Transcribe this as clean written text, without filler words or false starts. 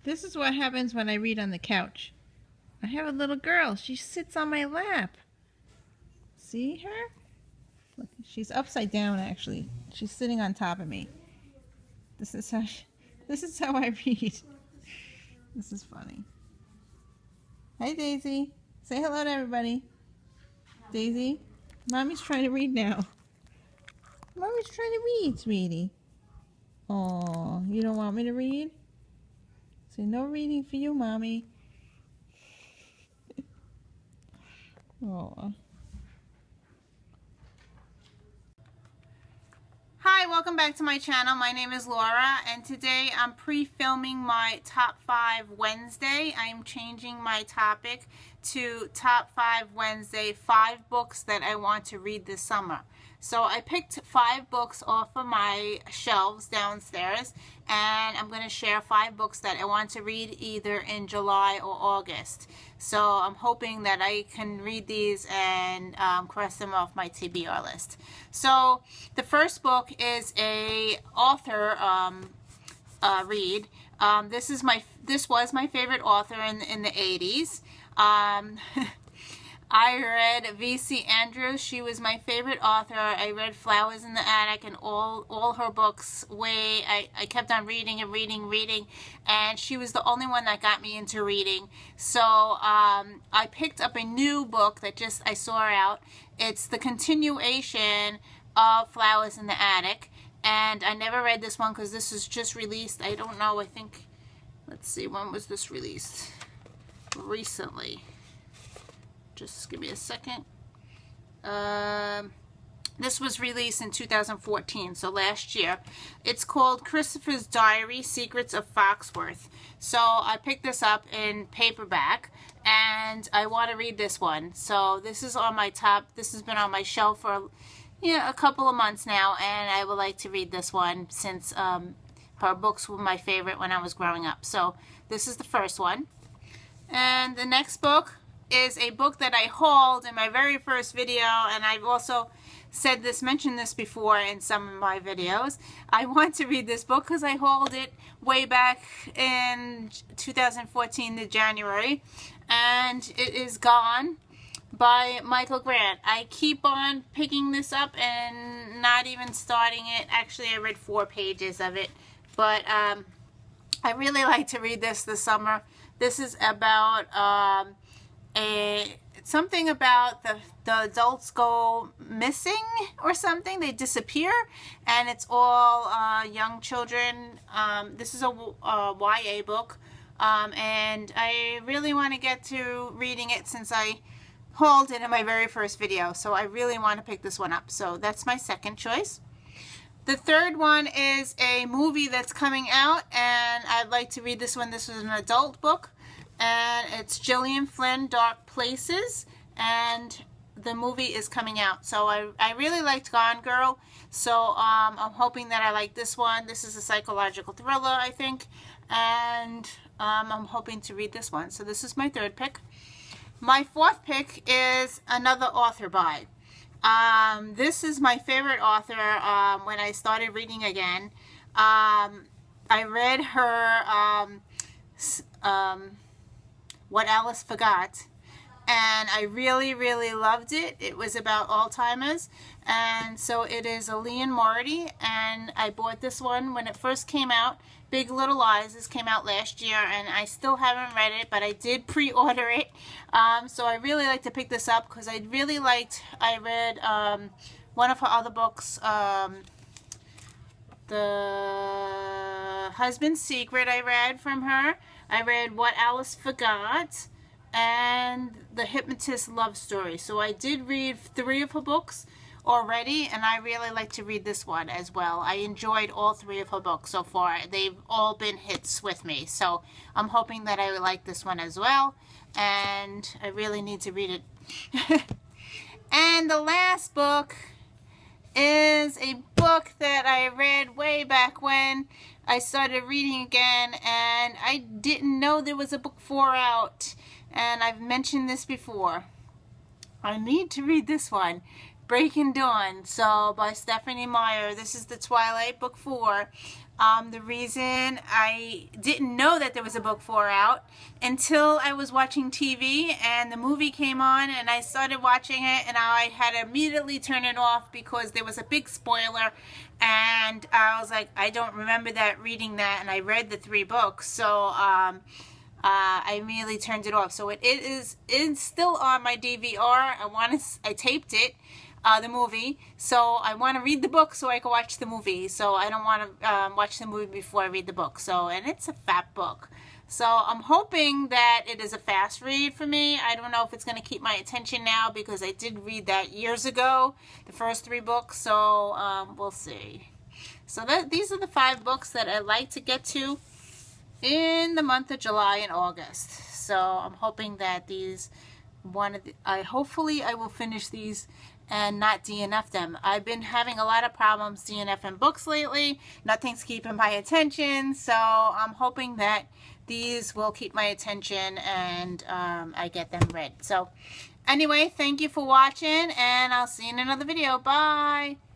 This is what happens when I read on the couch. I have a little girl. She sits on my lap. See her? Look, she's upside down actually. She's sitting on top of me. This is how I read. This is funny. Hi Daisy. Say hello to everybody. Daisy, Mommy's trying to read now. Mommy's trying to read, sweetie. Oh, you don't want me to read? Say no reading for you, Mommy. Oh. Hi, welcome back to my channel. My name is Laura, and today I'm pre-filming my Top 5 Wednesday. I'm changing my topic to Top 5 Wednesday, 5 books that I want to read this summer. So I picked 5 books off of my shelves downstairs, and I'm going to share 5 books that I want to read either in July or August. So I'm hoping that I can read these and cross them off my TBR list. So the first book is a author read. This was my favorite author in the 80s. I read V.C. Andrews. She was my favorite author. I read Flowers in the Attic and all her books. I kept on reading and reading, and she was the only one that got me into reading. So I picked up a new book that I saw out. It's the continuation of Flowers in the Attic, and I never read this one because this was just released. I don't know. I think, let's see, when was this released? Recently. Just give me a second. This was released in 2014, so last year. It's called Christopher's Diary, Secrets of Foxworth. So I picked this up in paperback, and I want to read this one. So this is on my top. This has been on my shelf for a couple of months now, and I would like to read this one since her books were my favorite when I was growing up. So this is the first one. And the next book is a book that I hauled in my very first video, and I've also mentioned this before in some of my videos. I want to read this book because I hauled it way back in 2014 to January, and it is Gone by Michael Grant. I keep on picking this up and not even starting it. Actually, I read 4 pages of it, but I really like to read this summer. This is about something about the adults go missing or something. They disappear, and it's all young children. This is a YA book, and I really want to get to reading it since I hauled it in my very first video. So I really want to pick this one up. So that's my second choice. The third one is a movie that's coming out, and I'd like to read this one. This is an adult book, and it's Gillian Flynn, Dark Places, and the movie is coming out. So I really liked Gone Girl, so I'm hoping that I like this one. This is a psychological thriller, I think, and I'm hoping to read this one. So this is my third pick. My fourth pick is another author by. This is my favorite author when I started reading again. I read her What Alice Forgot, and I really loved it. It was about Alzheimer's, and so it is a Leon Morty, and I bought this one when it first came out. Big Little Lies. This came out last year, and I still haven't read it, but I did pre-order it. So I really like to pick this up because I read one of her other books, The Husband's Secret. I read from her. I read What Alice Forgot and The Hypnotist Love Story. So I did read 3 of her books already, and I really like to read this one as well. I enjoyed all 3 of her books so far. They've all been hits with me. So I'm hoping that I would like this one as well, and I really need to read it. And the last book is a book that I read way back when I started reading again, and I didn't know there was a book 4 out, and I've mentioned this before. I need to read this one, Breaking Dawn, so by Stephanie Meyer. This is the Twilight book 4. The reason I didn't know that there was a book 4 out until I was watching TV and the movie came on and I started watching it, and I had to immediately turn it off because there was a big spoiler, and I was like, I don't remember reading that, and I read the 3 books, so I immediately turned it off. So it's still on my DVR. I taped it. The movie, so I want to read the book so I can watch the movie, so I don't want to watch the movie before I read the book. So, and it's a fat book, so I'm hoping that it is a fast read for me. I don't know if it's going to keep my attention now because I did read that years ago, the first 3 books, so we'll see. So these are the 5 books that I like to get to in the month of July and August. So I'm hoping that hopefully I will finish these and not DNF them. I've been having a lot of problems DNFing books lately. Nothing's keeping my attention, so I'm hoping that these will keep my attention and I get them read. So anyway, thank you for watching, and I'll see you in another video. Bye!